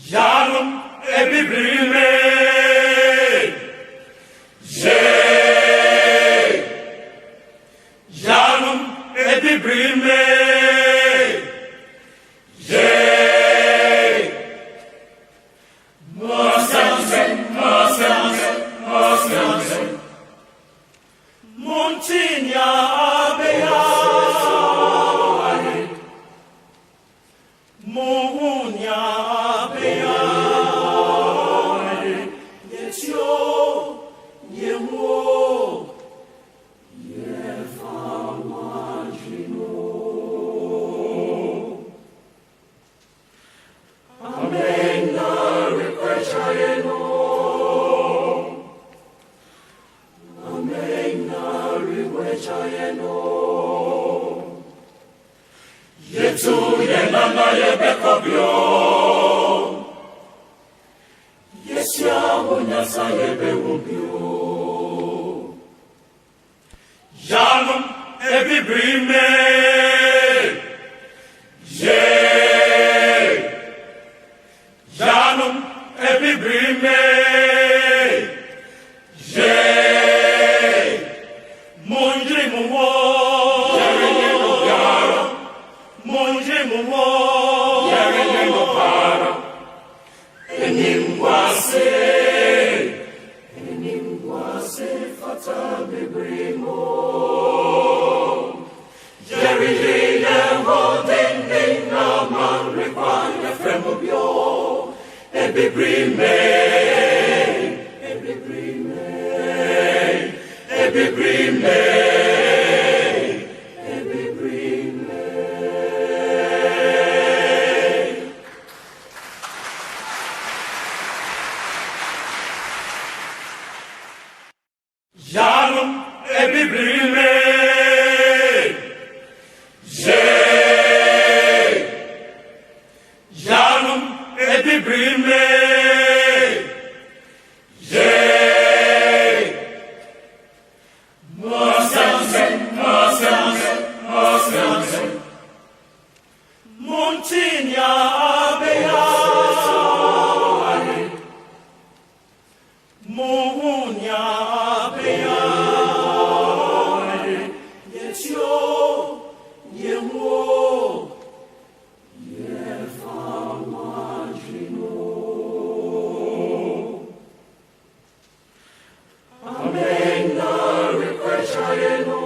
Yarım ebibrime Yarım ebibrime Montinya beya Mohunya beya Yetio Yemo Yefamajino Amena requechayeno Yetu yenana yebekobyo Yesia munyasa yebewubyo Yanum ebibrime Yanum ebibrime Monjri mumo Monjri mumo para Enimwase fata bibrimo Yerine hodending naman require fremobio Ebibrime Yarım ebibrime Yarım ebibrime Montinya beya Mohunya beya Yetio Yemo Yefamajino Amena requechayeno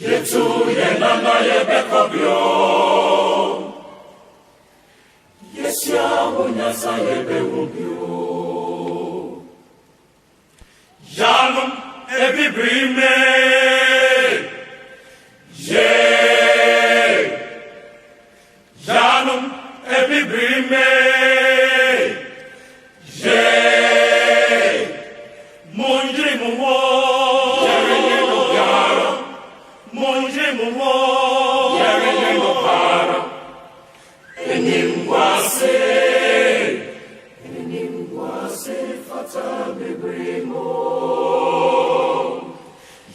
Yetu yenana yebekobyo Yesia munyasa yebewubyo Yanum ebibrime Yanum ebibrime Monjri mumo Monjri mumo para Enimwase fata bibrimo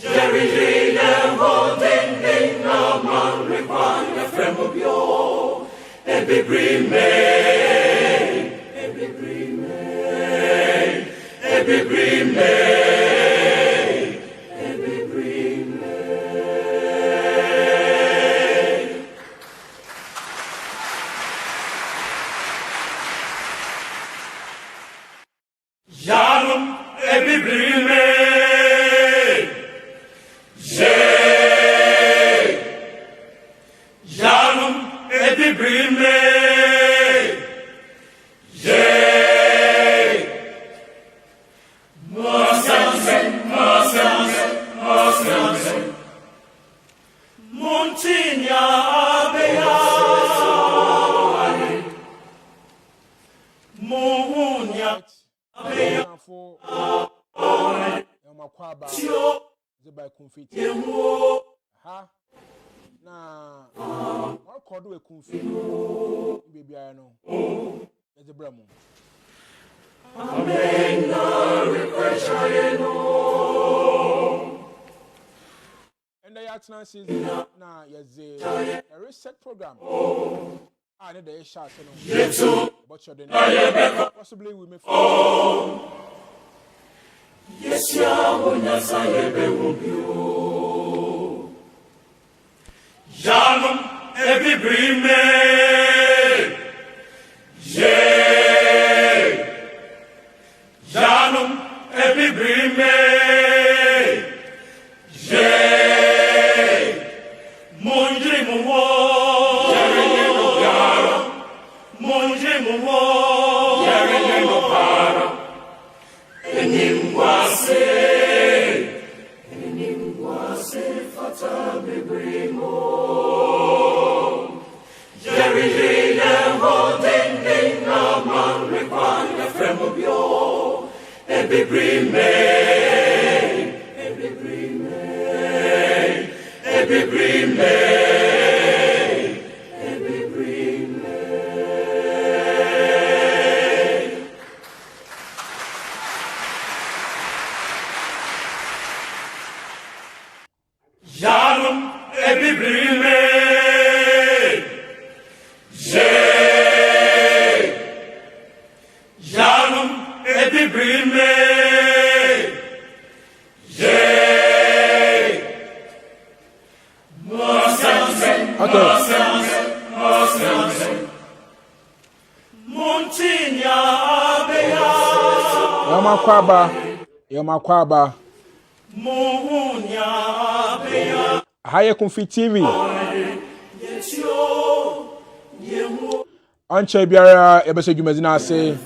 Yerine hodending naman require fremobio Ebibrime Yarım ebibrime Yarım ebibrime Montinya beya Mohunya beya Ekumfi. Ha na record Ekumfi. Baby I know. Eze bramo. Amena requechayeno yatna season na yeze a research program. I need the shot but you're the possibly we may Yes, Yahweh, Sayebe Wubio. Yanum, every brime. Yea. Yanum, every brime. Yea. Mundri Mumo. Mundri Mumo. Enimwase fata bibrimo Jerry Hile holding in a man require fremobio Ebibrime Yanum ebibrime Yea Yanum ebibrime Yea Okay. Montinya abeya Yamakwaba Muhunya abeya Ekumfi TV Yetio Yemu Anche biara ebese dwumazina ase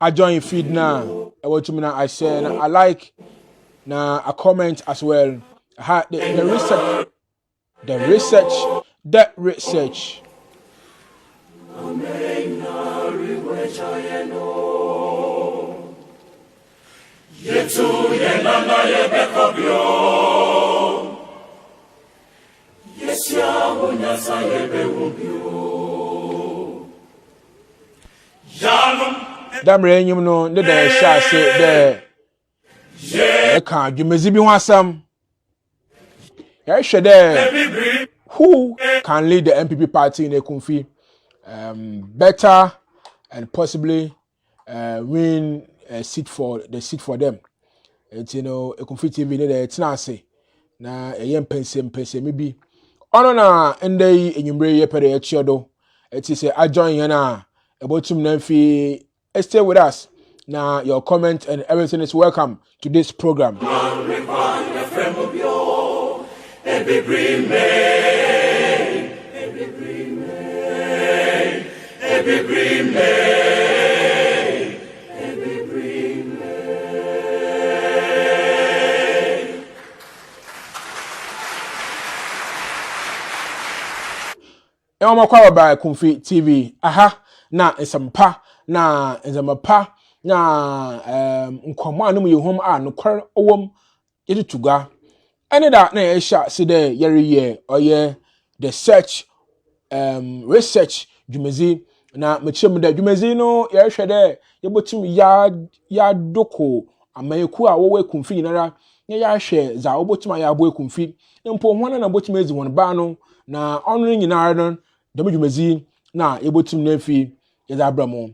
I join feed na ewo tumi na I share na I like na I comment as well. The research Yetu yenana yebekobyo Yesia hunyasa yebewubyo Yanum damre enyim no ne da sha se de e kan dwumezi bi ho asam ya hwe de who can lead the MPP party in Ekumfi better and possibly win a seat for them. It's Ekumfi TV ne de tenase na eyem pense maybe ono na ndey enyumre ye pere chiodo it is a join yana abotum na fi stay with us now. Your comment and everything is welcome to this program. Emakwa ba Ekumfi TV aha na esampa na ezamapa na nkomo anum yehom a nokwar owom yetutuga ene da na yesha se de yeriye oye the search research dwumezi na mechiem da dwumezi no yehwe de yebotim ya doko amayeku a wowe Ekumfi nyinara ne ya hwe za wobotim ya abo Ekumfi mpo hwana na botim ezi won ba no na onu nyinara no dwumezi na yebotim na fi yeza abramo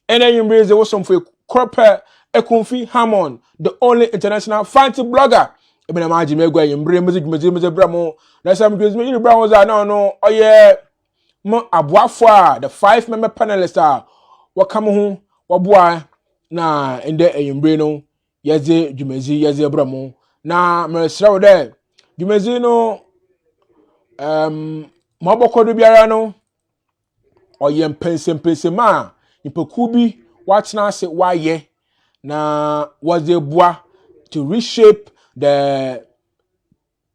ene yimbreze wosomfo krope Ekumfi Hammond, the only international fancy blogger. Even a magic megwa yimbre mezi bramo na sam dwezi me bramo za no oye mo aboafo a the 5-member panelists are wakam ho waboa na ende yimbre no yeze dwumezi yeze bramo na mesrawo de dwumezi no mabokodo biara no oye mpense ma nipaku bi watna se waye na was a bois to reshape the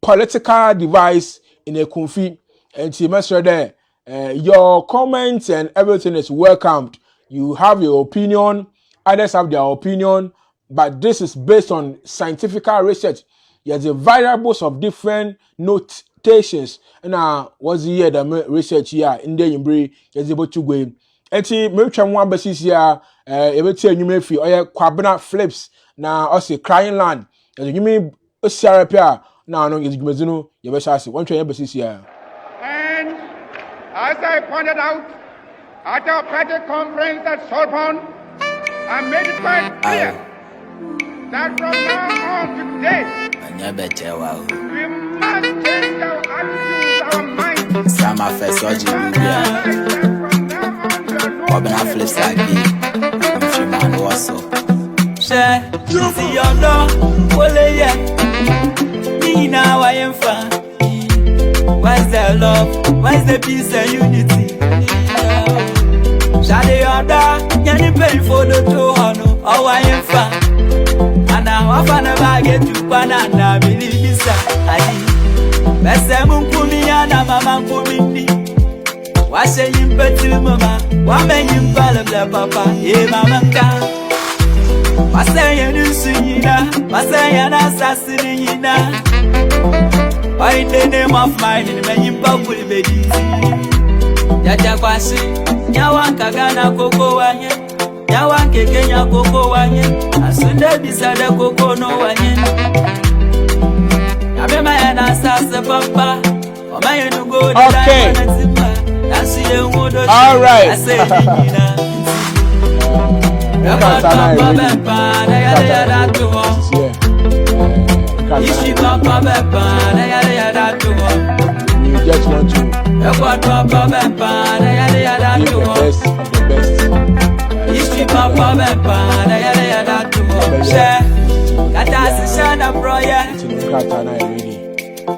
political device in Ekumfi. And see, Master, there, your comments and everything is welcomed. You have your opinion, others have their opinion, but this is based on scientific research. There's a variables of different notations. And was the year the research here in the Imbre is able to go. And see, Merchant one basis here, everything you may feel, or Kwabena flips, now also crying land. As you mean, Sarapia, na no yedwumezi no ye be sha ase wontwe ye be sisia. And as I pointed out at our party conference at Sorbonne, I made it quite clear that from now on to today, we must change our attitudes, our minds. Sama first origin flip side man also. Share, see your door, Nina, why am fine? Where's the love? Where's the peace and unity? Shade your door, you pay for the two honor. Oh, I am fine. And now I find a bag to banana, believe me, sir. I did. Best Munkumi and Mamma Pumini. Why say you petty mama? Why may you blah papa? Eh, Mamma. I say you do singina, I say an assassinina. Why in the name of mine in the name of Baby? Yajakwasi, Yawanka Gana Coco Wanye, Yawanke Kenya Coco Wanye, as soon as beside the Coco no Wanye. Yamema and Assassin Papa, or my no go. Okay. All right. I say, You just want to give the best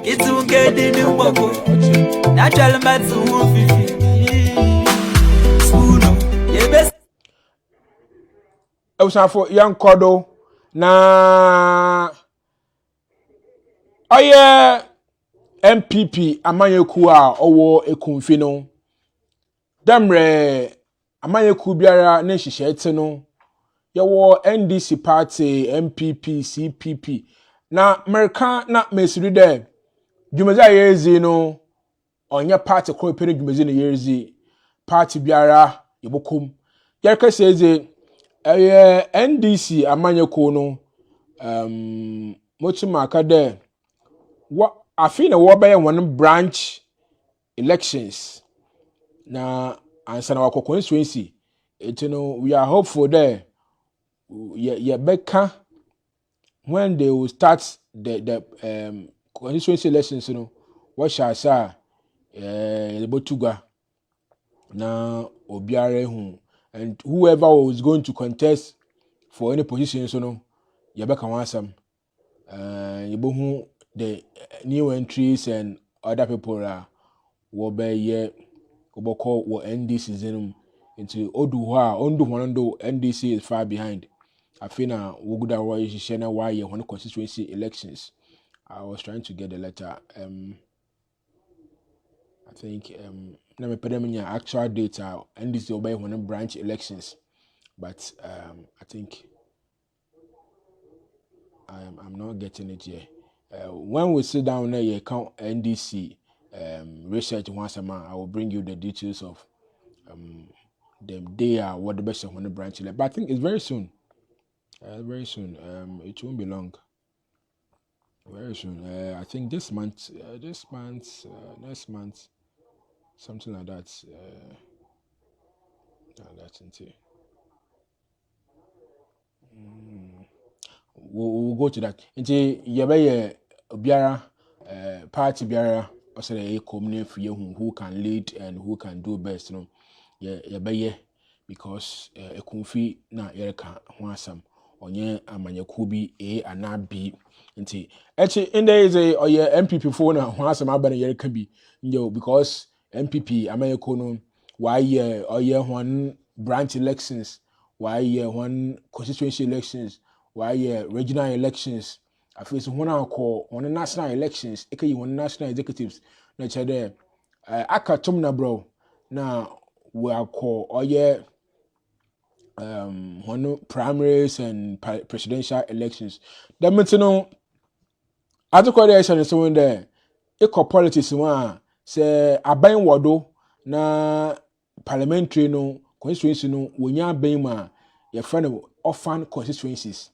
it's okay, the new bubble. Natural medicine won't be I was for young Kodo na oye MPP amanyeku a owo Ekumfi no demre amanyeku biara ne hihye ete no yewo NDC party MPP CPP na America na mesiri de dwumezi yezi no onye party ko pere dwumezi ne yezi party biara yebokom yerka seze NDC amanyeku no mochi maka de I feel na wo be one branch elections na answer na constituency it we are hopeful there yeah beka when they will start the constituency elections what shall say the botuga na obiare hu and whoever was going to contest for any position yeah beka wansam the new entries and other people will be oboko wo NDC zenum into oduwa ondu NDC is far behind. I feel na woguda wa yishena why ye one constituency elections. I was trying to get the letter. I think na me pedemnya actual data NDC obey one branch elections, but I think I'm not getting it here. When we sit down there, you count NDC research once a month. I will bring you the details of them. They are what the best of one branch. But I think it's very soon. Very soon. It won't be long. Very soon. I think this month, next month, something like that. That's insane. We'll go to that. Nti yebeye obiara party biara osere e community free who can lead and who can do best yebeye because Ekumfi na yereka ho asam onye amanyaku bi ana bi nti echi in there is a oye MPP for na ho asam abana yereka bi because MPP amanyaku no why oye one branch elections why one constituency elections why regional elections I feel so one on national elections eke one national executives na chede akatom na bro na we call one primaries and presidential elections that means no atiko election so when there eco politics one say aban wodo na parliamentary no constituency no wonya aban ma your friend orphan constituencies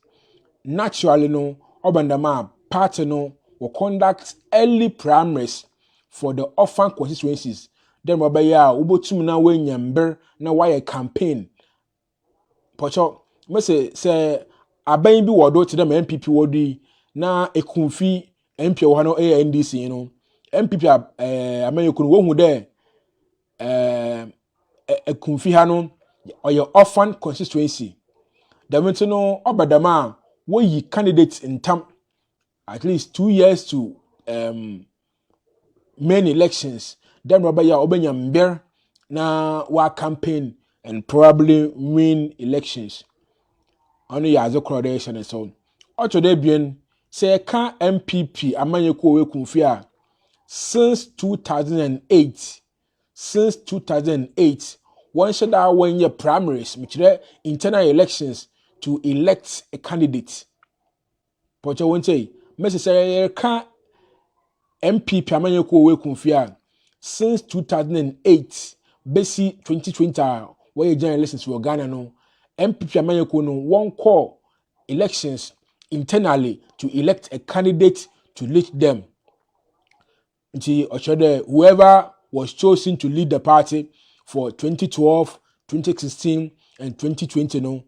naturally no obandama party no will conduct early primaries for the orphan constituencies. Then wabaya ubotum na we nyamber na why campaign. Pocho say aban bi wodo to them MPP wodi na Ekumfi MP wo no ANDC MPP amayekunu wo hu de Ekumfi ha no or orphan constituency. Damento no obadama wo yi candidates in term at least 2 years to main elections. Then wabaya obenya mber na wa campaign and probably win elections. Only as a coronation and so on. Ocho debien say can MPP amanyeko Ekumfi since 2008. Since 2008, one should have won your primaries, which are internal elections to elect a candidate. Pocho won't say, Mrs. Can MPP amanyeko Ekumfi since 2008, basi 2020, where general elections were Ghana no. MPP amanyeko no one call elections internally to elect a candidate to lead them. Whoever was chosen to lead the party for 2012, 2016, and 2020 no,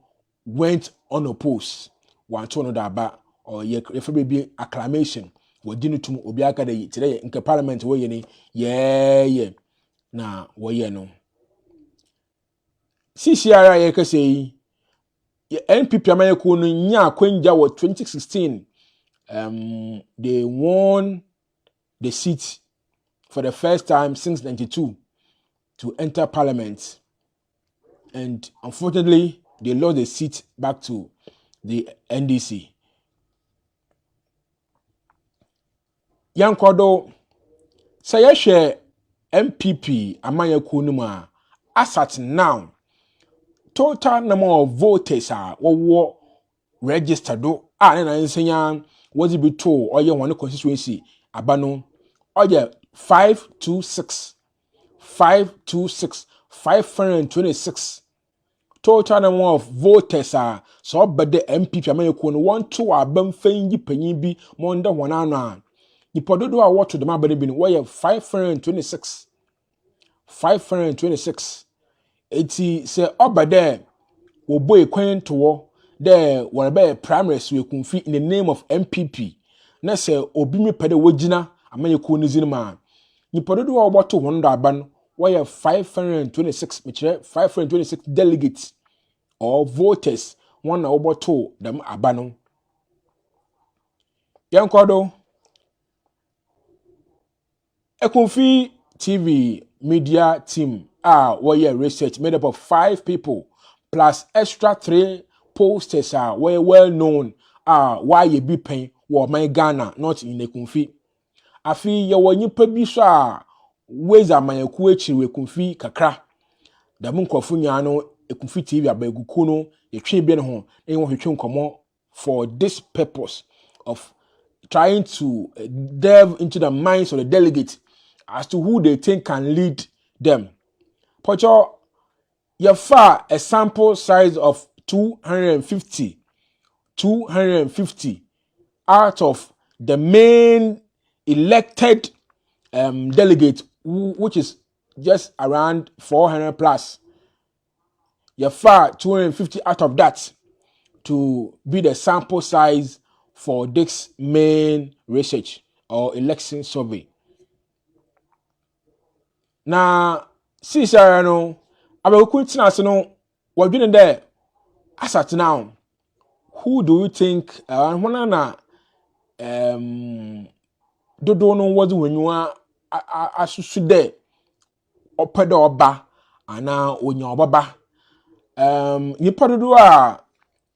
went unopposed. One to another about or be acclamation. We didn't to Obiaka today in the parliament where you yeah. Na where no. CCRI yeka say NPP amayeko no nya kwenja wa 2016 they won the seat for the first time since 92 to enter parliament, and unfortunately they lost the seat back to the NDC. Yankodo say share MPP amayeko no ma as at now total number of voters are what registered do na nsenya was be told or your one constituency abano or 526 526 total number of voters are so but the MPP amayeko no want to abamfan yi panyin bi mo nda hona ano ipododo a what to the mabane bi no where 526 eti say obade wo boy kwen to there were be primaries we Ekumfi in the name of MPP na say obi me pede wogina amayeko ni zinima nipododo a what to hondo aban where 526 which 526 delegates or voters one na oboto them abano yankodo Ekumfi TV media team where research made up of 5 people plus extra 3 posters were well known why you be paying or my Ghana not in Ekumfi. Afi ye wo nyipa bi so ways amayaku echi Ekumfi kakra da mun kwafo nya no Ekumfi TV abaguku no etwe bi ne ho enwo hwetwe nkomo for this purpose of trying to delve into the minds of the delegates as to who they think can lead them. Pocho, you far a sample size of 250 out of the main elected delegate, which is just around 400 plus. You far 250 out of that to be the sample size for this main research or election survey. Now, see, sir, no, I will quit now. So, no, we're doing there. As at now, who do you think? When na dodo no was when you are asusu there opeda oba ana onya obaba nipa dodo a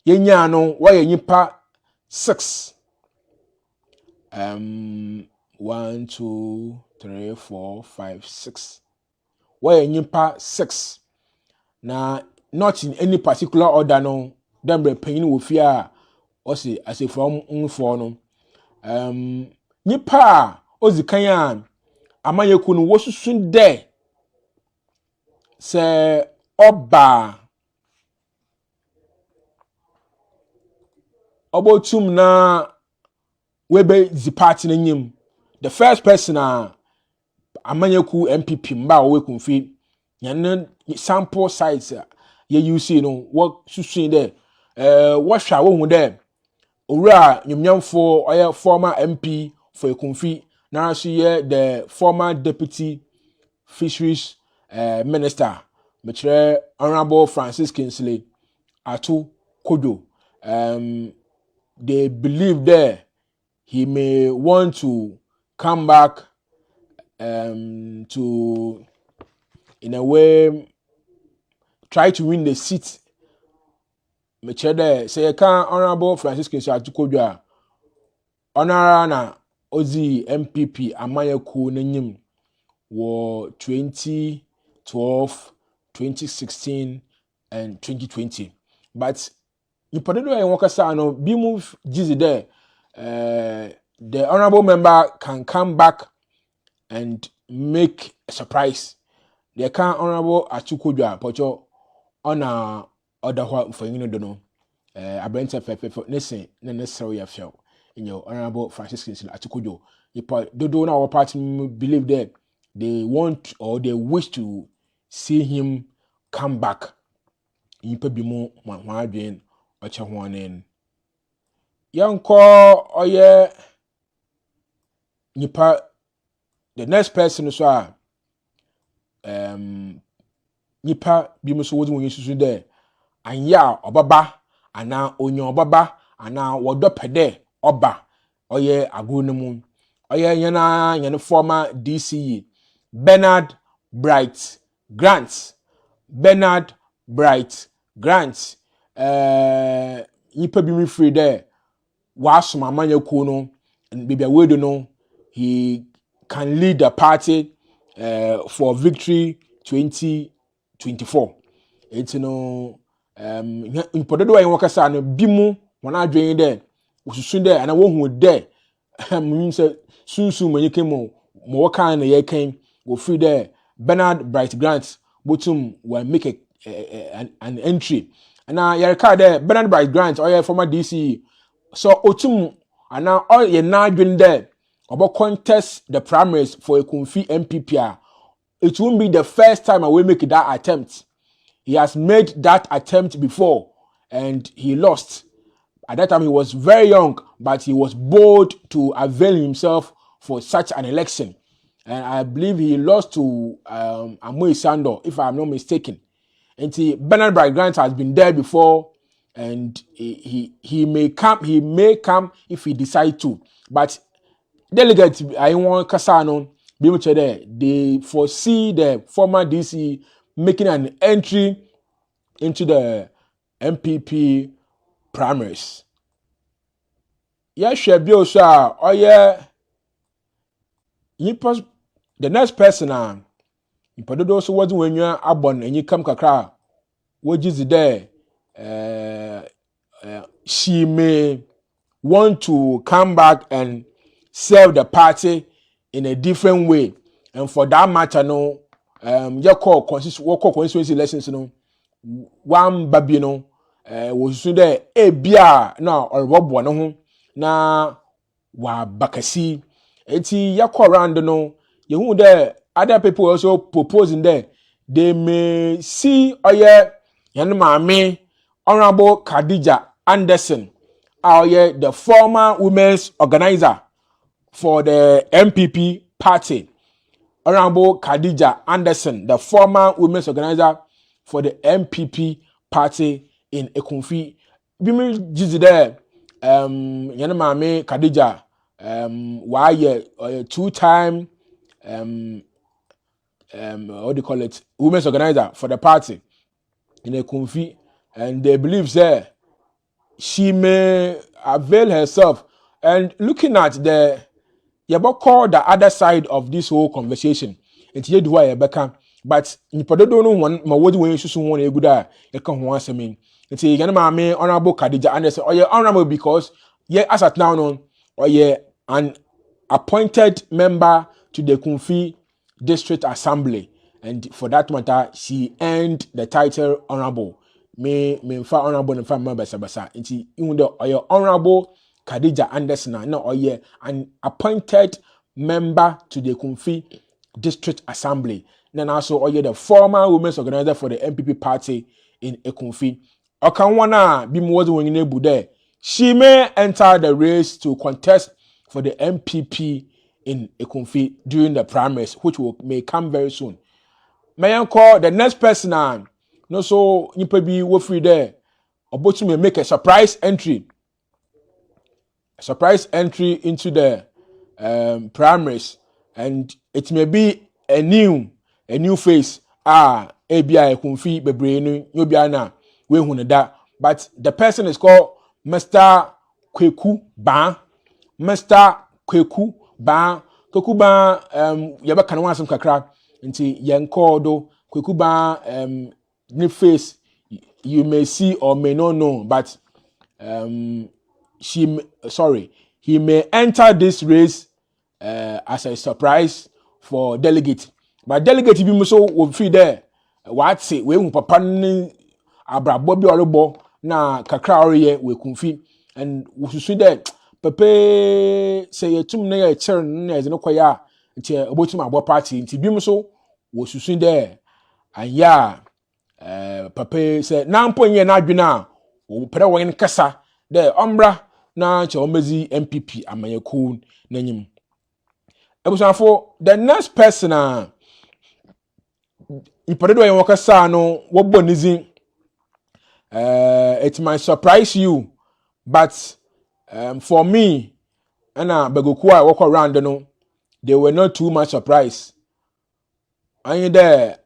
yenya no why nipa 6 1 2 3 4 5 6 why nipa 6 na not in any particular order no dem be panyin wo fia o say as a from unfo no nipa ozikan a amayeku no wo susun de se oba obotum na we be the party n'enyim. The first person amanyeku MPP mba we Ekumfi yan sample size ye you see no what susu there what hwa wo hu there owura nyumnyamfo oye former MP for Ekumfi na so ye the former deputy fisheries minister Mr. Honorable Francis Kinsley Atu Kojo. They believe there he may want to come back to, in a way, try to win the seat. Mr. there say Honorable Francis Kinsley Atu Kojo Honorable na Ozi MPP Amayeku Nenyim were 2012, 2016, and 2020. But you put it away and work no be move jizi there. The honorable member can come back and make a surprise. They can honorable Achukudwa Pocho on a other one for you know. I brent a listen, necessary affair in your honorable Francis Kinsley Achukudwa. You put do our party believe that they want or they wish to see him come back. Yipa bi mu hwadwen oche honen yanko oye nipa the next person so nipa bi mu so wodi won susu de anya obaba ana onye obaba ana wodopede oba oye agonemu oye yana former DCE Bernard Bright Grant yipa bi me free there wasom amanyaku no and baby wedo no he can lead the party for victory 2024. It's no important way work asa no bimu wana adwen there osusun there and wo hu there mean say sunsun manyeke mo kan na ye kan go free there Bernard Bright Grant botum will make an entry. And now your card there, Bernard Bright Grant or your former DC. So otum and now all your now doing there about contest the primaries for Ekumfi MPP. It won't be the first time I will make that attempt. He has made that attempt before and he lost. At that time he was very young, but he was bold to avail himself for such an election. And I believe he lost to Amoy Sando, if I'm not mistaken. And Bernard Bright Grant has been there before, and he may come if he decide to. But delegate I want Kasano be much there. They foresee the former DC making an entry into the MPP primaries. Yes, Shebio sir. Oh yeah. The next person you put those words when you are born and you come kakra, what is there? She may want to come back and serve the party in a different way, and for that matter, no, your call constituency elections, no, one baby, no, was soon there a beer now or rob one na wa bakasi. Eti yakọ around no you who there other people also proposing there they may see oye yan maame Honorable Khadija Anderson the former women's organizer for the MPP party. Honorable Khadija Anderson, the former women's organizer for the MPP party in Ekumfi. Bimi jizi there yan maame Khadija why two-time what do you call it, women's organizer for the party in Ekumfi, and they believe that she may avail herself. And looking at the call the other side of this whole conversation, it's yet why but in Pododo one my word when you one a good you can once I mean it's a young Honorable Khadija Anderson or you're honorable because as at now on or an appointed member to the Ekumfi District Assembly, and for that matter, she earned the title honorable. Me honorable and member Sabasa. Inti even the honorable Khadija Anderson na oye an appointed member to the Ekumfi District Assembly. Then also oye the former women's organizer for the MPP party in Ekumfi. Okanwana Bimwozi Wenyinebu there. She may enter the race to contest for the MPP in Ekumfi during the primaries, which may come very soon. May I call the next person no so nipa bi wo free there. Obotu may make a surprise entry into the primaries, and it may be a new face. ABI Ekumfi bebre no yobia na we hu da, but the person is called Mr. Kweku Ba. Mr. Kweku Ba. Kweku Ba yaba kan wansem kakra nti yen call do Kweku Ba new face you may see or may not know, but he may enter this race as a surprise for delegate. But delegate bi so will free there. What say we hu papa ni abrabo bi orebo na kakra oreye we Ekumfi, and wususu there pepe say yetum na ye cher na ye no kwaya nti obotum abo party nti bi so wususu there anya papa say na mpo nye na adwena wo pere won kasa there ombra na che omezi MPP amanyeku nanyim. Ebusanfo the next person iparedo yen wakasa no wobo nizin. It might surprise you, but for me and Begoku I walk around they were not too much surprised. And there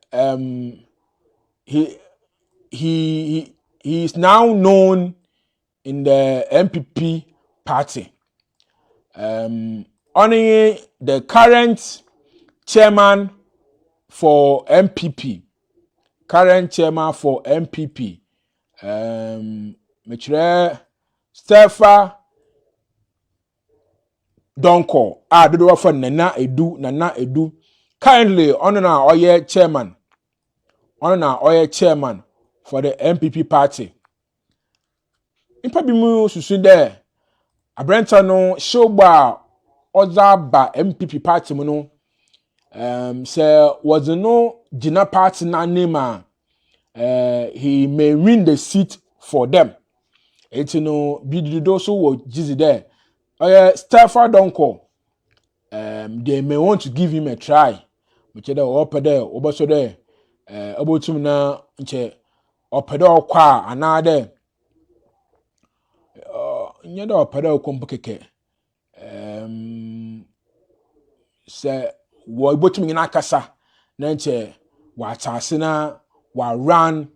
he is now known in the MPP party. Only the current chairman for MPP. Stefa Donko dodo for Nana Edu currently on oye chairman for the MPP party. Impa bi mu susu there abrenta no showba Ozaba MPP party mu no say was no Gina party na name he may win the seat for them. It's bidido so wo jizi there. Stefa Donko, they may want to give him a try. Which they open there, obaso there, obotum na nche opede okwa anade nyeda opede okompo keke. Se wo obotum nyina kasa na nche wa atase na wa run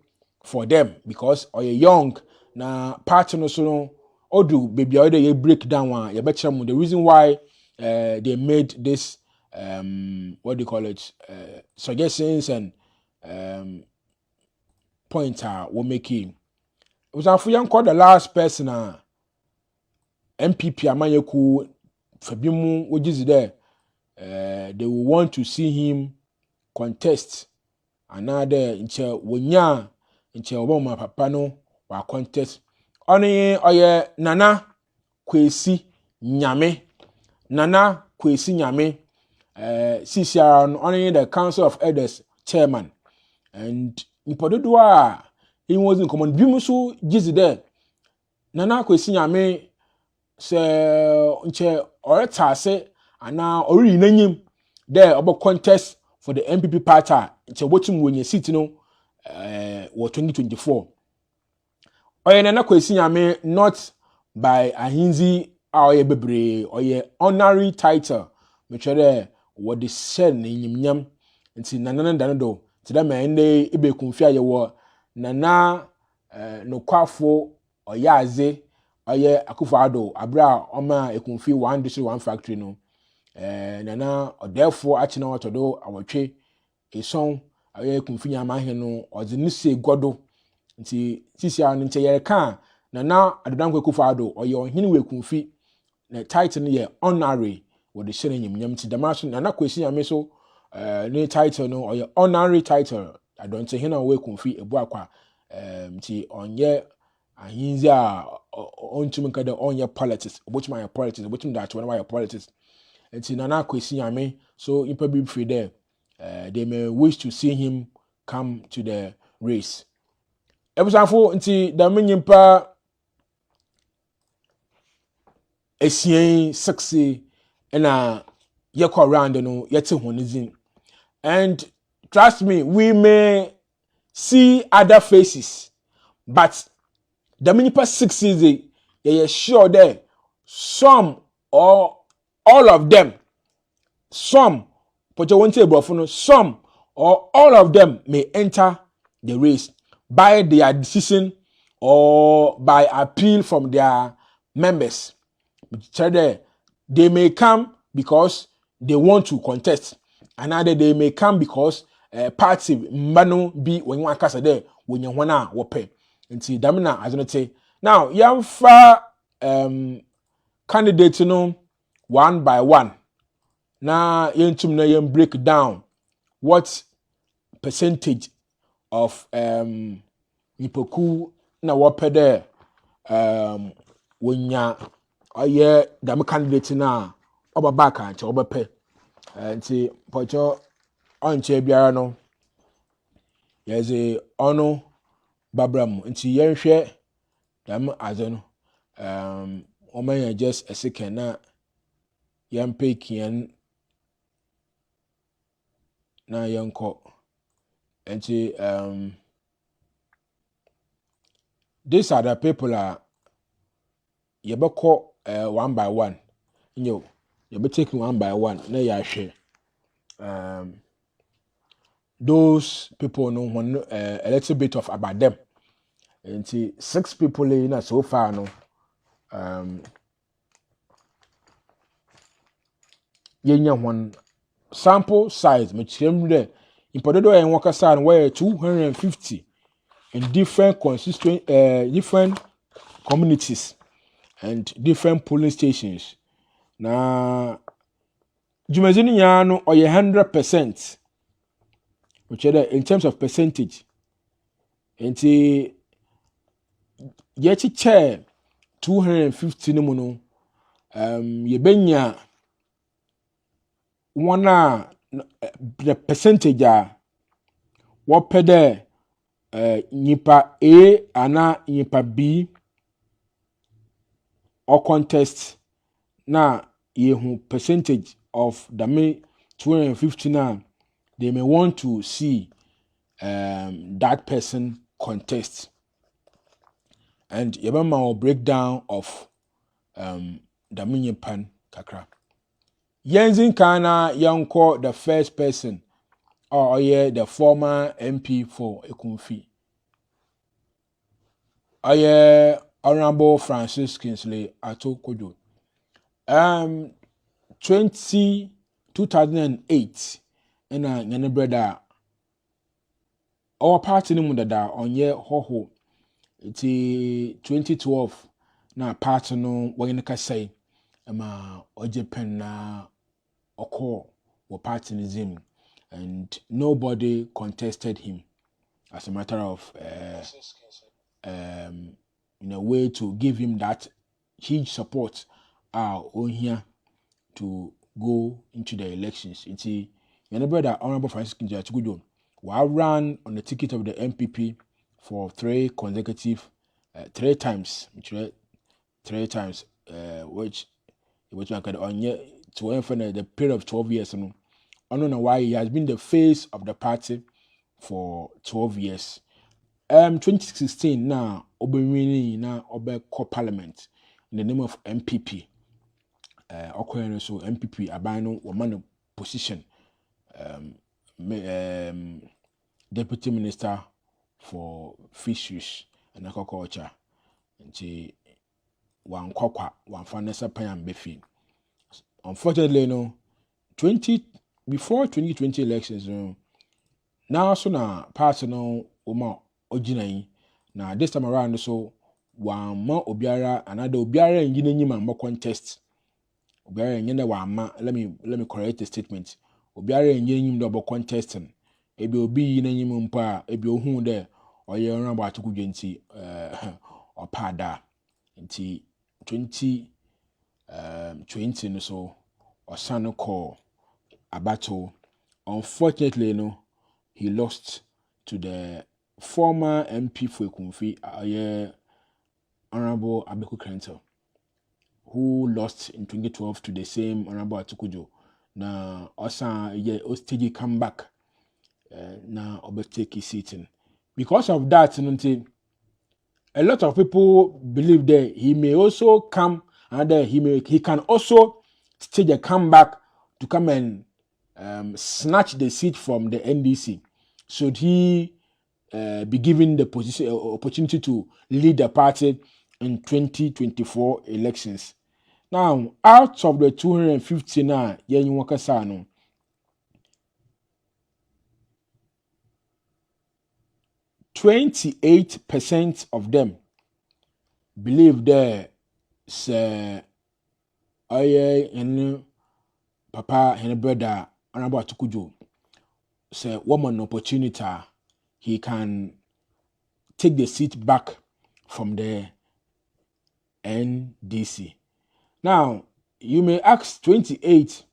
for them because oye young na party no so no odu baby oye dey break down one ye betre mu the reason why they made this what do you call it suggestions and pointer we making. It was after young called the last person MPP amanyeku fabimu ojizi there. They will want to see him contest another inche wonya inche oboma papa no wa contest oni oye Nana Kwesi Nyame CCR only the Council of Elders chairman, and Nipodoa he was in common bimusu jizi there. Nana Kwesi Nyame se nche oretase ana ori nanyim there about contest for the MPP party nche botum wenye seat no 2024. Oye Nana Kwesi Nyame not by ahinzi oye bebre oye honorary title mechede what the shen nyimnyam nti Nana Danado ti da man dey ibe Ekumfi ayewo Nana no kwafo oye aze oye Akufo-Addo abra oma Ekumfi one district one factory no Nana odefo achina watodo awotwe eson oye Ekumfi nyama he no odinise godo nti CCR nche yere kan Nana adodankwe Akufo-Addo oye ohini we Ekumfi na title no ye honorary with the shen nyimnyam nti damaso Nana Kwesi Nyame so ne title no oye honorary title I don't say hina we Ekumfi ebu akwa nti onye ahinzi a ontumi kada onye politics obochuma ya politics obochum da atwe na ya politics enti na kwesi nyame so impa bi free there they may wish to see him come to the race ebusanfo nti da menyimpa esien 6 na yekọ around no yete honizin and trust me we may see other faces but the many 6 is they sure there some or all of them some some or all of them may enter the race by their decision or by appeal from their members. They may come because they want to contest, another they may come because party mbano be when you kasa there when you wanna wope. Nti damina azonete. Now yamfa candidate no one by one. Na yentum na yen break down what percentage of nipoku na wope there wonya oye dam candidate na obaba ka nche obepe nti pocho onche biara no yeze ono babram nti yenhwe dam aze no omanya just a second na yampe kian na yanko nti these are the people yebeko one by one you be taking one by one na ya hwe those people know one a little bit of about them and 6 people in so far no yenya one sample size which came there in pododo en wakasa where 250 in different different communities and different polling stations. Na jumazini yano or 100%, which in terms of percentage. And yeti chair 250 no yebenya wana the percentage what pede nipa A ana nipa B or contest na yehu percentage of the me 250 now they may want to see that person contest and yebama will breakdown of the minyipan kakra yenzin kana yanko the first person or the former MP for Ekumfi Honorable Francis Kingsley Ato Kojo. 2008 ena nyane brother our party ni mudada onye hoho iti 2012 na party no wanyene kasai ama ojepen na oko wo party ni zim and nobody contested him as a matter of in a way to give him that huge support on here to go into the elections. It's your brother Honorable Francis Kinjatugudo will run on the ticket of the MPP for 3 consecutive 3 times, which I could on to the period of 12 years. I don't know why he has been the face of the party for 12 years. 2016 now Obewini na Obe co-parliament in the name of MPP. So MPP abano woman position deputy minister for fisheries and aquaculture. Nti wan kwakwa wan fanesa pan befi. Unfortunately no before 2020 elections now so na party no uma ojinai na this time around so wan ma obiara another obiara ngine nyima mo contest obiara ngine wa ma let me correct the statement obiara ngine nyim do contesting ebi obi yi na nyim mpa ebi ohun de oye ran ba tukudwe nti or pada nti 2020 no so or son call a battle. Unfortunately, he lost to the former MP for Ekumfi, Honorable Abeku Krento, who lost in 2012 to the same Honorable Atukujo. Now, also, stage comeback. Now, overtake his seating. Because of that, a lot of people believe that he may also come and he can also stage a comeback to come and snatch the seat from the NDC. Should he be given the opportunity to lead the party in 2024 elections? Now, out of the 250 now, 28% of them believe that say papa and brother Honorable Atukujo say woman opportunity he can take the seat back from the NDC. Now, you may ask 28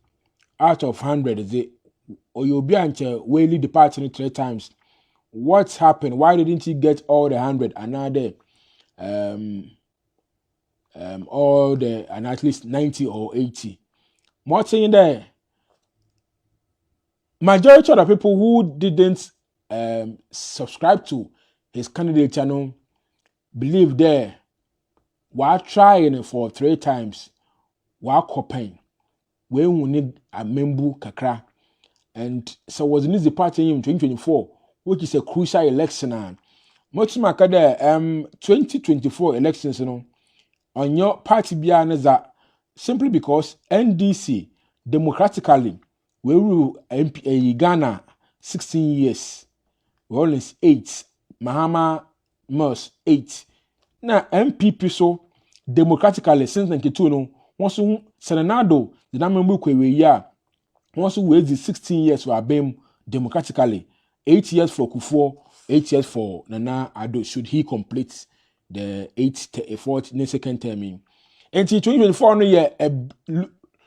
out of 100 is it or you'll be until we lead the party 3 times. What's happened? Why didn't he get all the 100 and now all the and at least 90 or 80? More saying there, majority of the people who didn't subscribe to his candidate channel believe there while trying for 3 times while copying we will need a member kakra and so was in the party in 2024 which is a crucial election much makada 2024 elections on your party bianaza simply because NDC democratically we rule Ghana 16 years. Rollins 8, Mahama Mers 8. Now MPP so democratically since 92 no once Senado the number we ya once wait 16 years for Abem democratically 8 years for Kufuor 8 years for Nana Addo should he complete the 4th second term in. Until 2024 no year a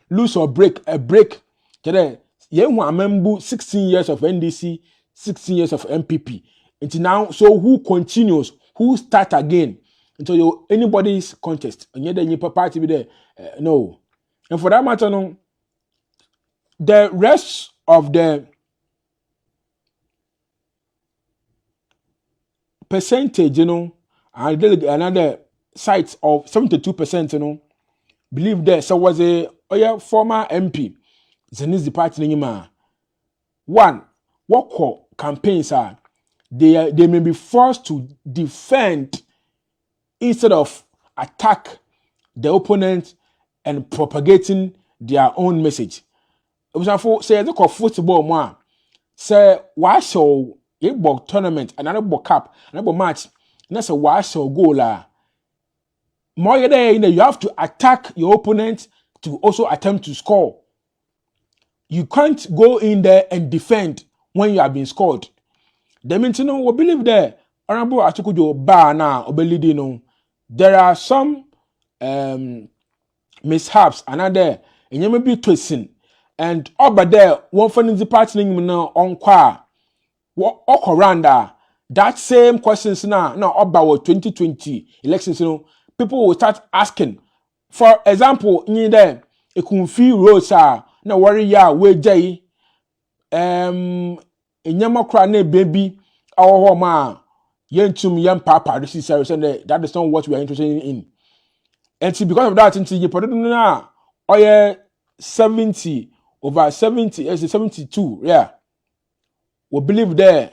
lose or break a break. Today, you 16 years of NDC, 16 years of MPP. Until now, so who continues? Who start again? Until anybody's contest. And yet, the party be there. No. And for that matter, no, the rest of the percentage, another sites of 72%, believe there. So was a former MP. Zenith party one, what campaigns are they may be forced to defend instead of attack the opponent and propagating their own message. For say look of football more say why show a ball tournament another ball cup another match and that's a why show goal more there you have to attack your opponent to also attempt to score. You can't go in there and defend when you have been scored. The means we believe there. Honorable Atukujo Bana Obelidino. There are some mishaps another and you may be twisting. And over there, one for the party on qua what okoranda that same questions now about 2020 elections, people will start asking. For example, in there, Ekumfi Rosa. Na worry ya we jay enyama kra na baby awo ma yentum yem papa this is that is not what we are interested in. And see, because of that into you put na 70 over 70 is 72, yeah. We believe there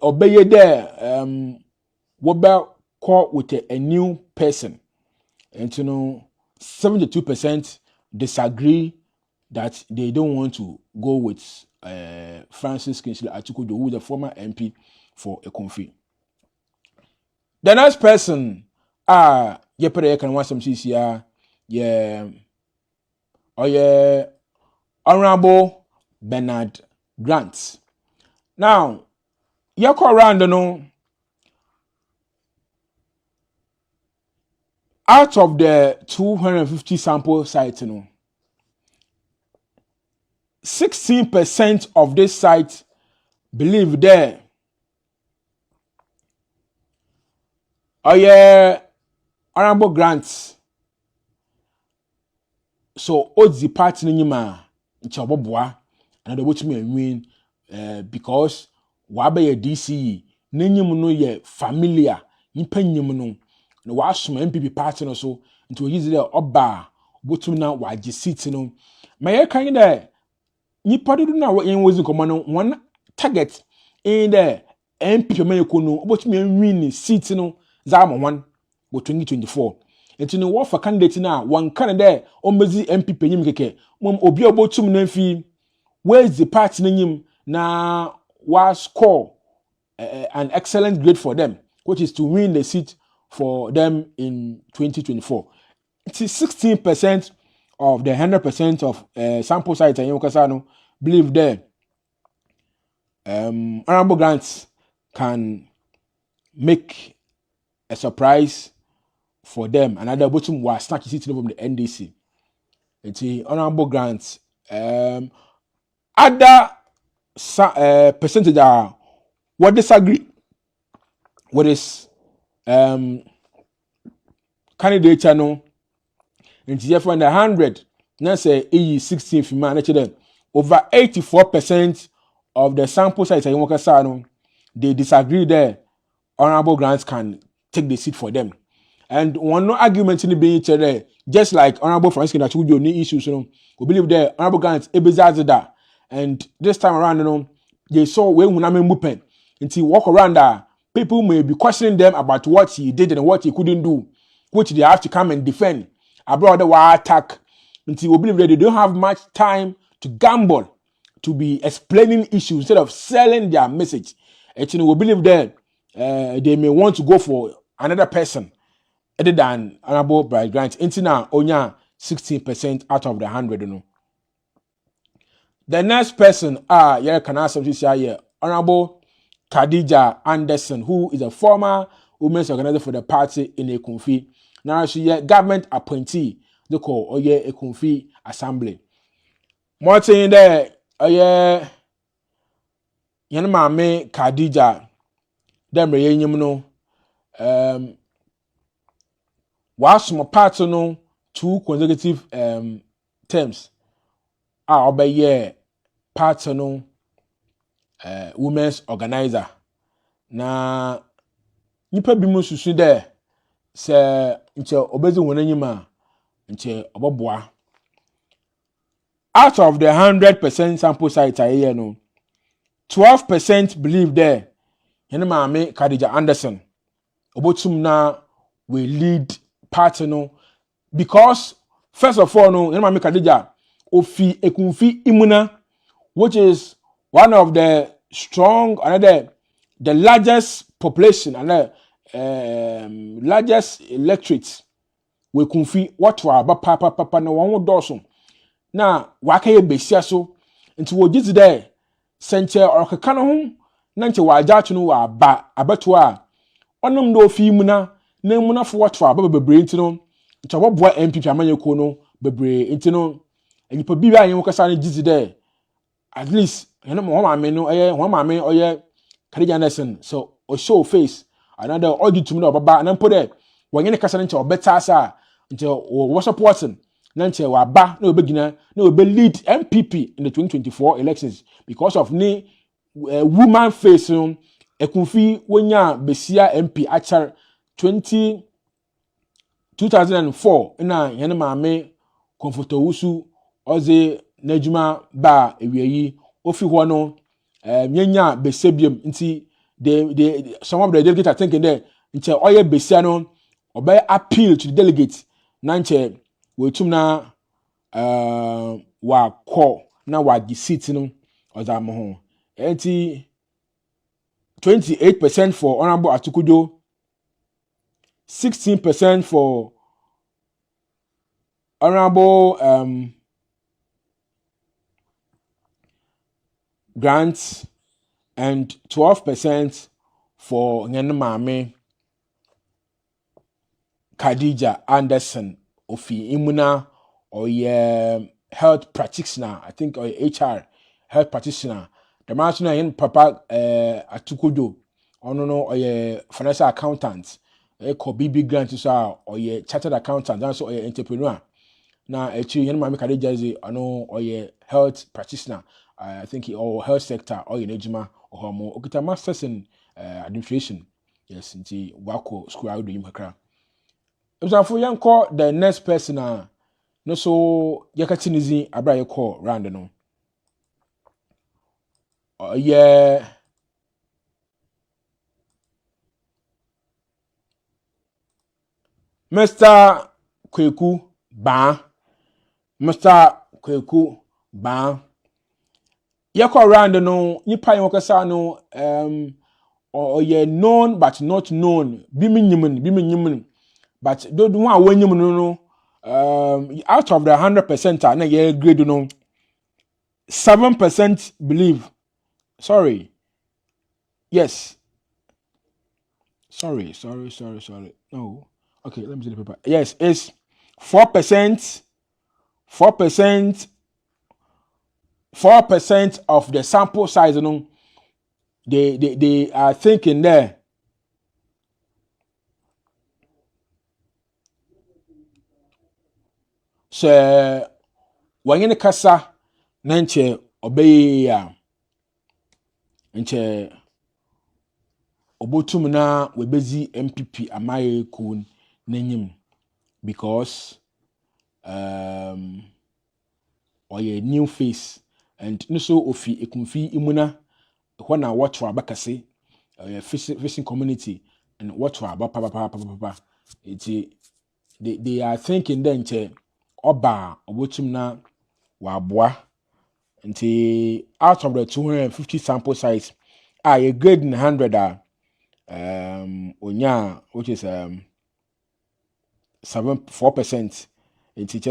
obey there we be call with a new person. And 72% disagree that they don't want to go with Francis Kinsley Atukujo, who is the former MP for Ekumfi. The next person, yepere can want some CCR, Honorable Bernard Grant. Now, you call around, out of the 250 sample sites, 16% of this site believe there. Oh yeah, honorable grants. So odds the party nima nchaboboa and the which me win because wabe ye DCE nenyim no ye familiar nipa nyim no na wasoma MPP party no so into use there oba botum na waje seat no ma ye kan there nipa do na yen wozi komo no one target in the MPP mayeko no botum win seat no za mo one go 2024. Enti no wo for candidate na one kan there omezi MPP nyim keke mom obi obotum na fi where's the party nyim na was score an excellent grade for them, which is to win the seat for them in 2024. It is 16% of the 100% of sample sites in Yokasano believe there. Honorable grants can make a surprise for them. Another bottom was snatch seat from the NDC. It's honorable grants. Other percentage are what disagree with this candidate channel. And here from the 100, now say 16 for man, over 84% of the sample size in Wakasano, they disagree there. Honorable grants can take the seat for them. And one no argument in the being there, just like Honorable Francis that would any issues, we believe there, Honorable grants ebezazada. And this time around, they saw when Muname Mupen until walk around there, people may be questioning them about what he did and what he couldn't do, which they have to come and defend. Abroad, the war attack until we believe that they don't have much time to gamble, to be explaining issues instead of selling their message. And we believe that they may want to go for another person other than Honorable Bright Grant. Until now, only 16% out of the 100. The next person, can answer this year, Honorable Khadija Anderson, who is a former women's organizer for the party in Ekumfi. Now she is government appointee, they call Ekumfi Assembly. More saying there, Mame Khadija, them reunion was my party no 2 consecutive terms. Obey party no women's organizer. Na nipa bi mu susu there se nche obezi wonanyima nche oboboa. Out of the 100% sample size here no 12% believe there Yene Mame Khadija Anderson obotum na we lead party no because first of all no Yene Mame Khadija ofi Ekumfi Imuna, which is one of the strong the largest population and largest electorate we Ekumfi what wa papa na won doso na wakaye besia so nti wo giti there senche orkeka no ho na nche wa agyacho no wa ba abeto a onom do ofi Imuna na Imuna fo what wa bebre nti no nche oboboa MPP amanyeko no bebre nti no enipa bi ba yen kasa na giti there at least eno mo mama no oye Khadija Anderson so o show face another auditum no baba na mpo there wonye ne kasa nche obeta asa nche wo supporting na nche wa ba na obegina na obe lead MPP in the 2024 elections because of ni woman face Ekumfi wonya besia MP achar 2004 na yene Mame Comfortowusu oze najuma ba ewiyi ofi ho no nyanya besebiem nti they some of the delegates are thinking there nche oye besia no obey appeal to the delegates na nche wetum na wa call na wa di seat no ozamo ho enti 28% for Honorable Atukudo, 16% for Honorable Grant, and 12% for Yene Mame Khadija Anderson ofi imuna or health practitioner, I think, or HR health practitioner. The man in Papa Atukudo, or no, or financial accountant, called BB Grant or chartered accountant, that's or entrepreneur. Now, actually, you know, Khadija is or health practitioner. I think he or health sector or in Ejima or more. Okay, masters in administration. Yes, indeed, Wako school out doing Makra. If I for young call the next person, no so yakatinizi abra you call round no. Yeah, Mr. Kweku Ba, Mr. Kweku Ba. Yako round no, nipa yokasa no, or ye known but not known. Bimin, but don't want when you know, out of the 100%, na ye grade no, 7% believe. Sorry. Yes. Sorry. No. Okay, let me see the paper. Yes, it's 4%. 4% of the sample size, you know, they are thinking there. So when you kasa nanche obey ya nche obotum na webezi MPP amaye kun nanyim because or a new face and no so ofi Ekumfi imuna when I watch for abakase fishing community and watch for papa they are thinking then che oba obotum na waboa nti out of the 250 sample size a grade in 100 onya which is 4%. It's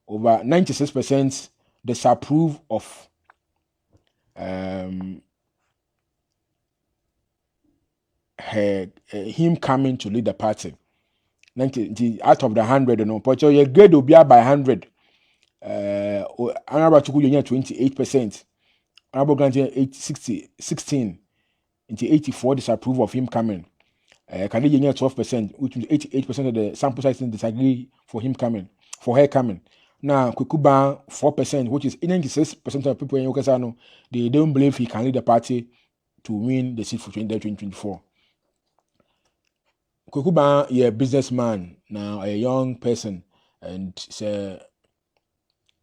over 96% disapprove of him coming to lead the party. 90 out of the 100, you know, but your grade will be up by 100. Honorable Chuku 28%. Honorable Grant 16. Into 84 disapprove of him coming. Khadija 12%, which is 88% of the sample size disagree for him coming, for her coming. Now Kwekuba 4%, which is 96% of people in Okasano, they don't believe he can lead the party to win the seat for 2024. Kwekuba, a businessman, now a young person, and say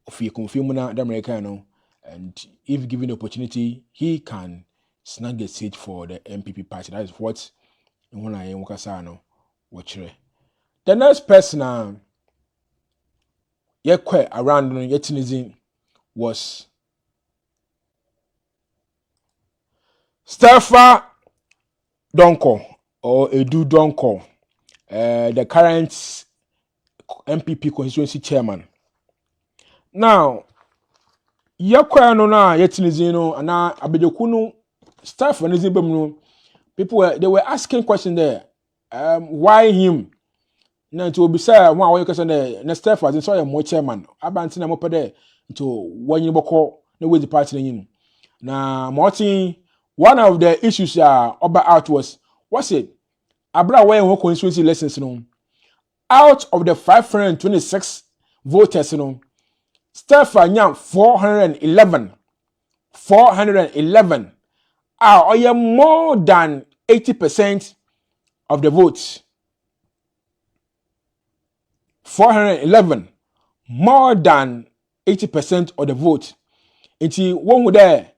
if you confirm the Americano, and if given the opportunity, he can snag the seat for the MPP party. That is what when I am Wakasano watch. The next person around Yetinizin was Steffa Donko or Edu Donko, the current MPP constituency chairman. Now, no na Yetinizino and Abedokunu Steffa Nizibum. People they were asking questions there. Why him? Now to be said, one way question there. Next step was so more chairman. Abantina mo pede to one you boko no way the party in. Now Martin, one of the issues about out was what's it? Abra way won constituency lessons no. Out of the 526 voters no, Stefan Yam 411. 411. Or more than 80% of the votes. 411. More than 80% of the vote. Inti one would there.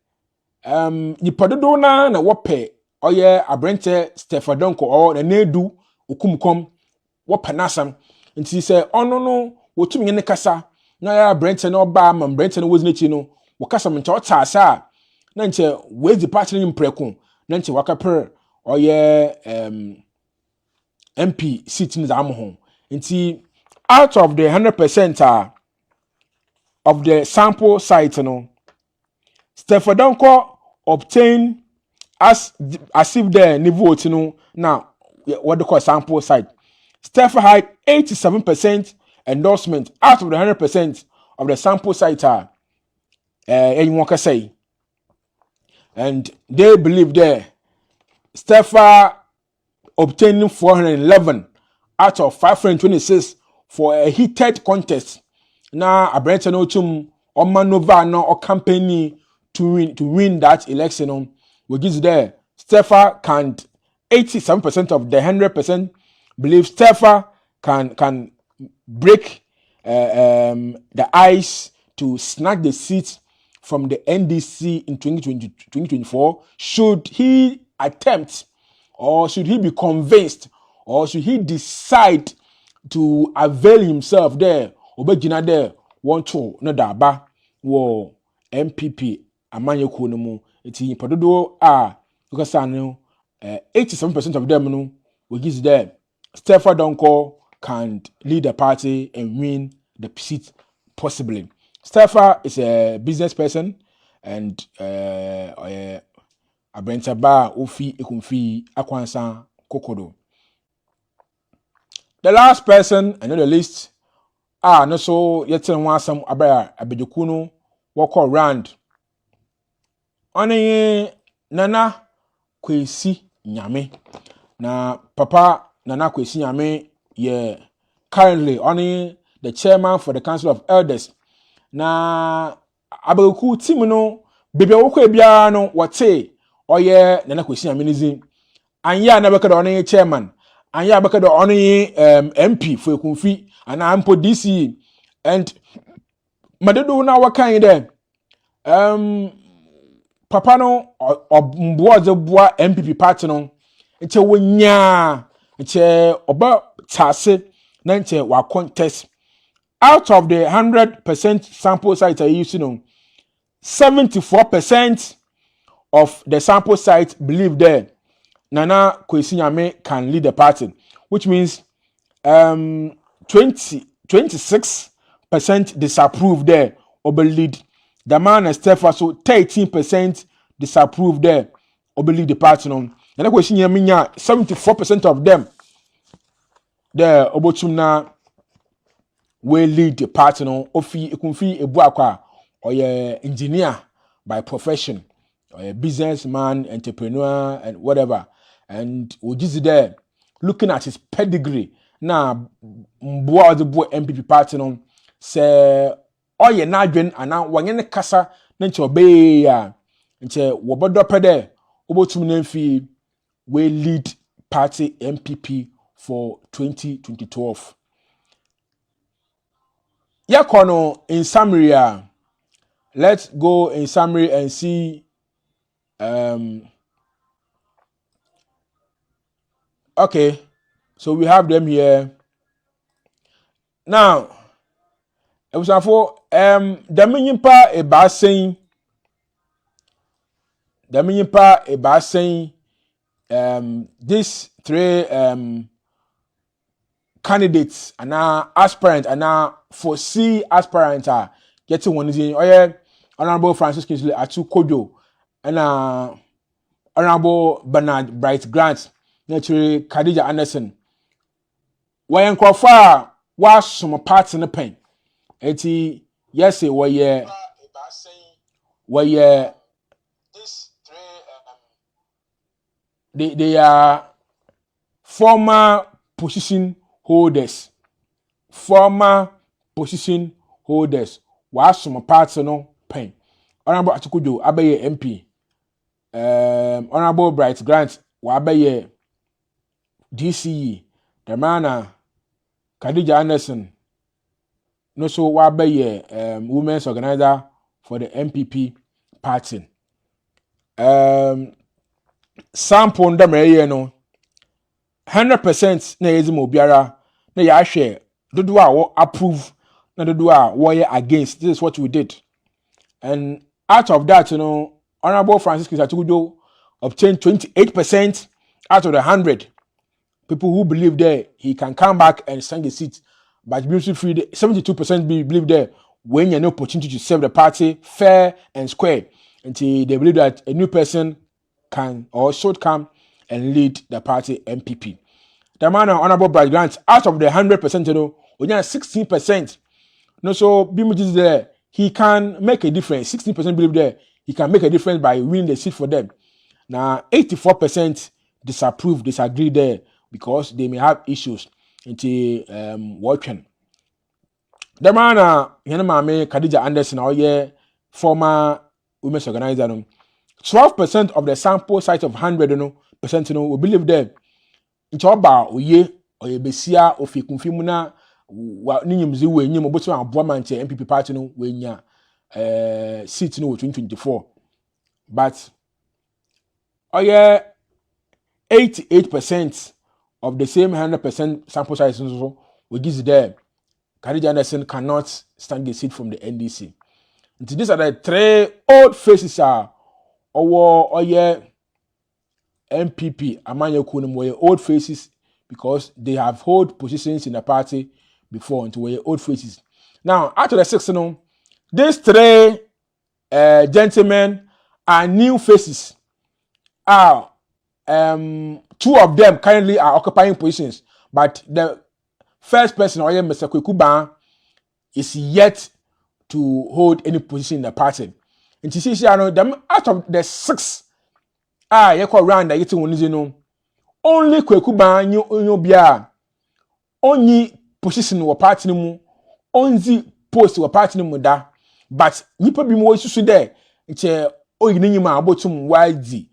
Nipadodo na wape. Oye abrente Stefadonko or the nedu ukumkom wapanasam. Inti say oh no wotumi ne kasa. Na ya abrente no ba man abrente no woznechi no. Wakasa mnta otasa. Nanche where's the party in preko? Nanche wakaper or MP sitting in the home. Inti out of the 100% of the sample site, Stefadonko obtained as if the vote, now what they call sample site Stepha had 87% endorsement out of the 100% of the sample site. Anyone can say. And they believe there, Stepha obtaining 411 out of 526 for a heated contest. Now, a brand no chum or manova no or campaign to win that election. We give there. Stepha can 87% of the 100% believe Stepha can break the ice to snag the seat from the NDC in 2024. Should he attempt, or should he be convinced, or should he decide to avail himself there, obegina there, want to no daba wo MPP amanye konomu eti padodo because I know 87% of them no we give there. Stepha Donko can lead the party and win the seat possibly. Stepha is a business person and Abrentaba Ofi Ekumfi Akwansa Kokodo. The last person, I know the list, no so yet some abaya abedukuno walk around. Oni Nana Kwesi Nyame. Na Papa Nana Kwesi Nyame ye currently only the chairman for the Council of Elders. Na abeduku team no bebe wokwe bia no wate oye Nana Kwesi Nyame nizi. Anya na beka only chairman. Anya beka only MP for Ekumfi and ampo DC and madedo na wakan there. Papa no mboa ze boa MPP party no nche wonya nche oba tase na nche wa contest out of the 100% sample site I use 74% of the sample site believe there Nana Kwesi Nyame can lead the party, which means 26% disapprove there or lead the man and Stepha, so 13% disapprove there or lead the party. And that Kwesi Nyame 74% of them there obotumna will lead the party. Ofi Ekumfi Ebuakwa or engineer by profession or a businessman, entrepreneur, and whatever. And we just there looking at his pedigree. Now, boy the boy MPP party say oye nadwen ana wanyene kasa na nche obey ya nche wobodo pede obotum na mfi we lead party MPP for 2012. Yakono in summary, let's go in summary and see okay, so we have them here. Now, it was for the minimpa a bassing, these three candidates and now aspirant and now foresee aspirant are getting one is in Honorable Francis Kingsley Atu Kojo and Honorable Bernard Bright Grant. Naturally, Khadija Anderson. When Crawford was some parts in the pen. Eti yes, where this three they are former position holders. Was some parts in the pen. Honorable Atukujo Abaye MP. Honorable Bright Grant Wabaye DCE, the man Khadija Anderson, no so wabaye women's organizer for the MPP party. Sample ndameye no 100% na yezimo biara na ya share dodo a wo approve na dodo a wo against. This is what we did. And out of that, Honorable Francis Kisatukujo obtained 28% out of the 100. People who believe there he can come back and stand the seat, but beauty free 72% believe there when you have no opportunity to serve the party fair and square until they believe that a new person can or should come and lead the party MPP. The man honorable Brad Grant out of the 100%, you know, only 16%. No, so Bimu is there. He can make a difference. 16% believe there. He can make a difference by winning the seat for them. Now, 84% disapprove, disagree there because they may have issues into working. The man, Mame Khadija Anderson, former women's organizer, 12% of the sample size of 100%, we believe them. It's about oye besia of Ekumfi muna ninyimzi we nyim obotu aboa nche MPP party no we nya seat no 2024, but 88% of the same 100% sample size so we give there. Khadija Anderson cannot stand the seat from the NDC. And these are the three old faces are MPP Amanya Kunum were old faces because they have held positions in the party before until were old faces. Now, after the 6, these three gentlemen are new faces. Two of them currently are occupying positions, but the first person, Mr. Kwekuba, is yet to hold any position in the party. And you see, them out of the 6. You call round that you know. Only Kwekuba nyo bia. Only position wa party mu. Only post wa party mu da. But nipa bi mo isusu there. Nche oyini nyima abotum YD.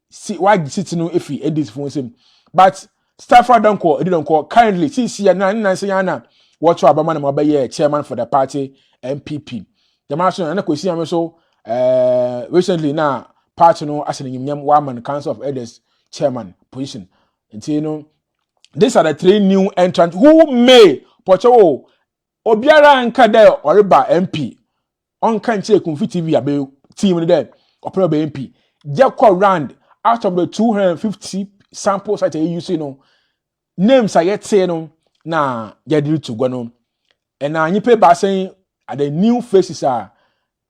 See YD sit no efi edit for him. But Stafford don't call kindly. See na say na what to abama na mabaye chairman for the party MPP. The master na kwesi am so recently na party no as in Woman Council of Elders chairman position. And you know, these are the 3 new entrants who may pocho obiara nka there or ba MP on kanche Ekumfi TV abe team there or probably MP Jeko round out of the 250 samples that you see no names are yet say no na yadiri to go no and na nyipe ba saying at the new faces are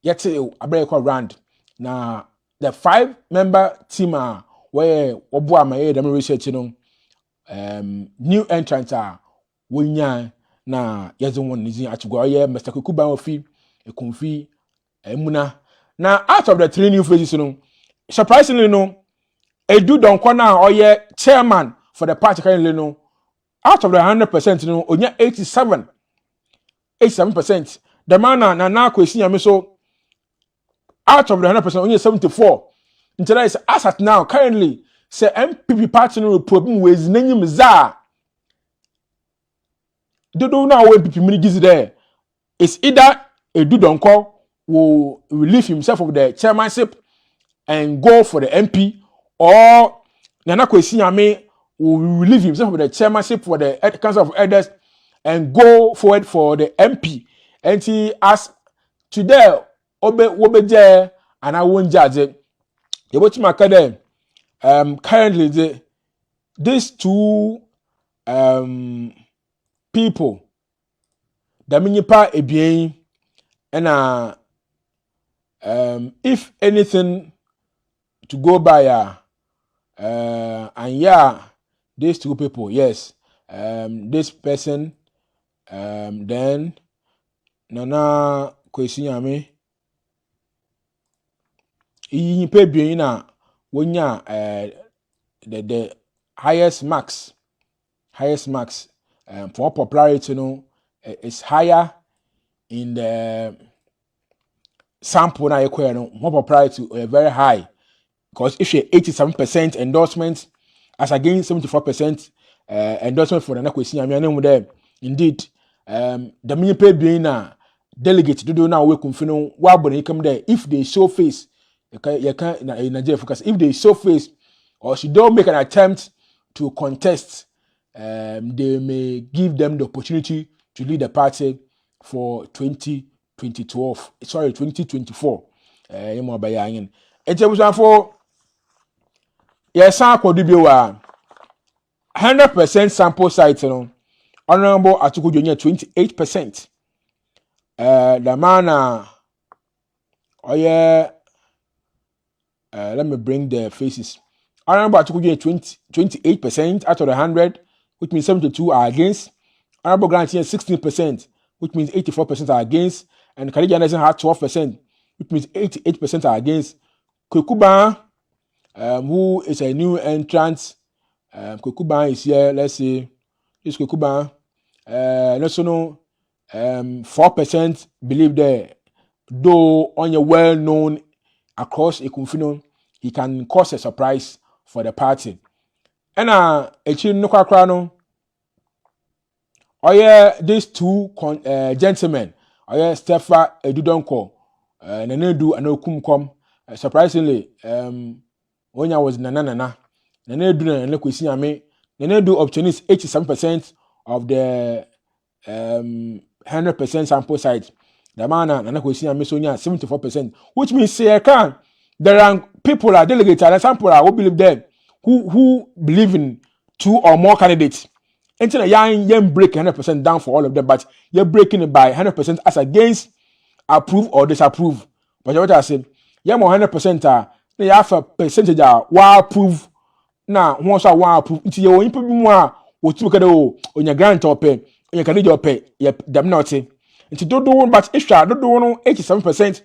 yet say abeko round na the 5-member team are where Obua Maye dem research new entrants are wonya na yezo won nizin atugwa Mr. Kwekuba ofi Ekumfi Emuna. Now out of the 3 new faces surprisingly Edu Donko na chairman for the party currently out of the 100% onya 87%. The man na kwesi am so out of the 100%, only 74. Until is as at now, currently, say MPP party no problem with name za. They don't know when MPP mini gives there. It's either Edu Donko will relieve himself of the chairmanship and go for the MP, or Nana Kwesi will relieve himself of the chairmanship for the Council of Elders and go forward for the MP. And he as today. Obeje and I won't judge it. You watch my currently these 2 people the minipa ebien and if anything to go by and these 2 people, yes, this person then Nana Kwesi in pay na wonya the highest marks for popularity is higher in the sample na more popularity very high because if you 87% endorsement as against 74% endorsement for the Nakwesi there indeed the mini pay na delegate do now we confino wabon come there if they show face you can in Nigeria focus if they show face or she don't make an attempt to contest they may give them the opportunity to lead the party for 2024 yemo bayan ejebusan for yes akwadubio wa 100% sample size no honorable Atukujonya 28%. The man let me bring the faces. Honorable Atukujonya 28% out of the 100. which means 72 are against. Honorable Grant here 16%, which means 84% are against. And Khadija Anderson had 12%, which means 88% are against. Kwekuban, who is a new entrant. Kwekuban is here, let's see. This Kwekuban. Let's know 4% believe that though on your well-known across Ekumfi, he can cause a surprise for the party. And no kwakra these two gentlemen, Stefa Edudonko, Nanedu and Okumkom. Surprisingly, Onya was Nana. Nanedu and Lekwisi Ame. Nanedu obtained 87% of the 100% sample size. The man and Nakwisi Ame Sonia 74%, which means there are people are delegates and some people who believe them who believe in 2 or more candidates. Until you break 100% down for all of them, but you're breaking it by 100% as against approve or disapprove. But what I said, you're more 100% you have a percentage why approve. Now, once I want approve, until you people more what you can do on your grant or pay, on your candidate pay, them not say. Until don't do one, but extra, don't do 87%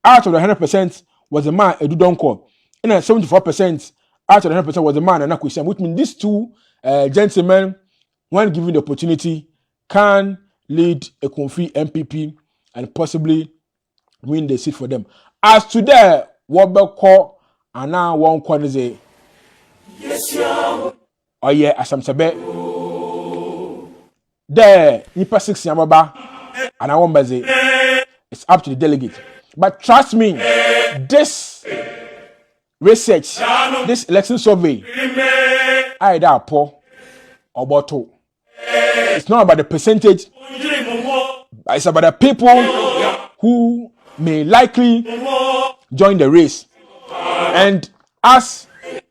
out of the 100% was the man Edudonko, and 74% out of the 100% was the man and Nakwisi, which means these two gentlemen, when given the opportunity, can lead Ekumfi MPP and possibly win the seat for them. As today, what we call and now one corner say, yes, yeah. Oh yeah, as I'm saying, there, Nipa 6 Yamaba, and I want to say, it's up to the delegate. But trust me, this research, this election survey, either poor or bottle. It's not about the percentage, but it's about the people who may likely join the race. And as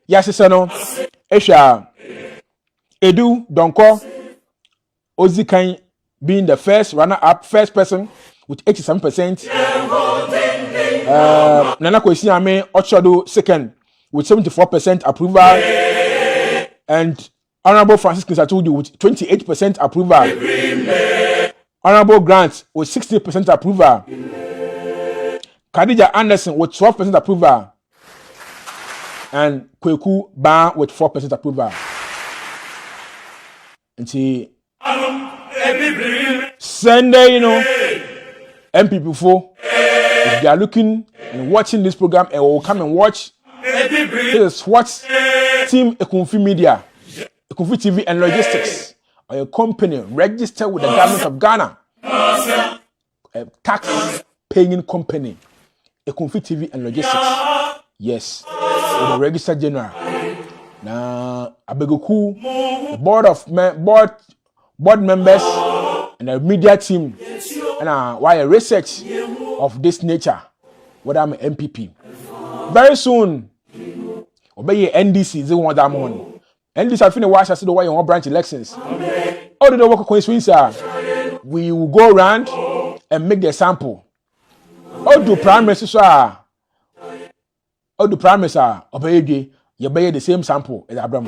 Yasisano, Esha, Edu, Donko, Ozikan being the first runner-up, first person with 87%. Nana Kwesi Ame Ochodo second with 74% approval. And Honorable Francis Kinsatudu with 28% approval. Honorable Grant with 60% approval. Khadija Anderson with 12% approval. And Kweku Ban with 4% approval. Until Sunday, MPP4, if they are looking and watching this program and will come and watch, this is what Team Ekumfi Media, Ekumfi TV and Logistics, or a company registered with the government of Ghana, a tax-paying company, Ekumfi TV and Logistics. Yes, with the registered general. Now, Abegoku, the board members and the media team, and why a research of this nature, whether I'm an MPP. Very soon, obey NDC, they want that money. NDC, I think watch, I see the way you want branch elections. All the work coincidence, we will go around and make the sample. All the primaries are, obey you buy the same sample as Abraham.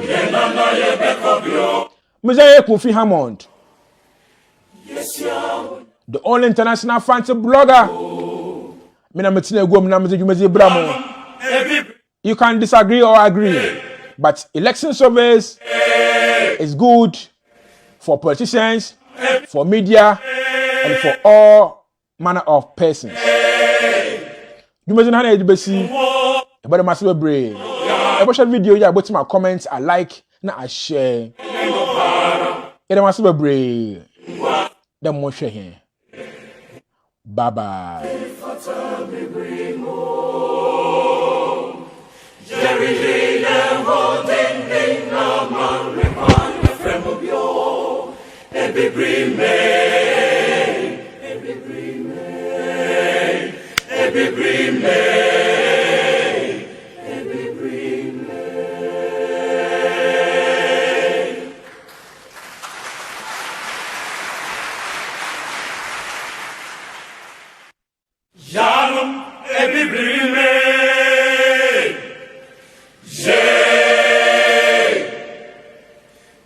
Mr. Ekumfi Hammond, the only international fancy blogger. You can disagree or agree, but election surveys is good for politicians, for media, and for all manner of persons. You must not have about the massive brain. I watch a video, yeah, but my comments I like, now I share. It must be brave. The more share here. Bye bye.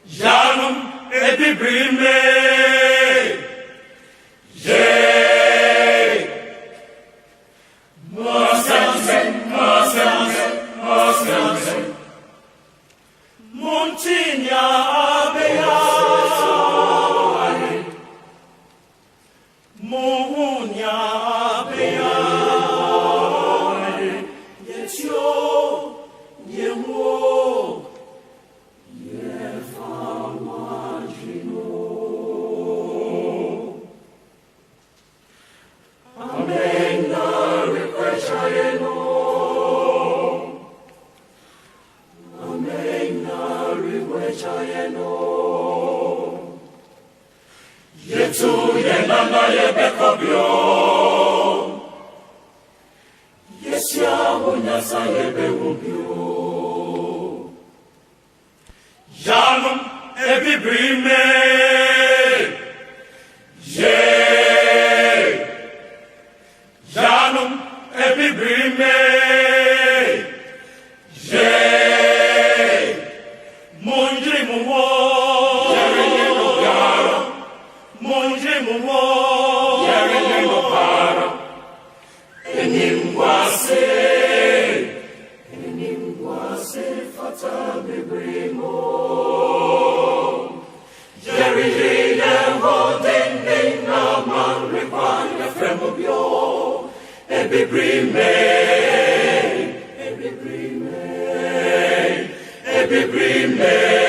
Janum nyasa yebe ubio. Janum ebibrime. Janum ebibrime. Munjri mumo. Munjri mumo. Enimwase fata bibrimo. Jerry holding na man require fremobio. Ebibrime. Ebibrime.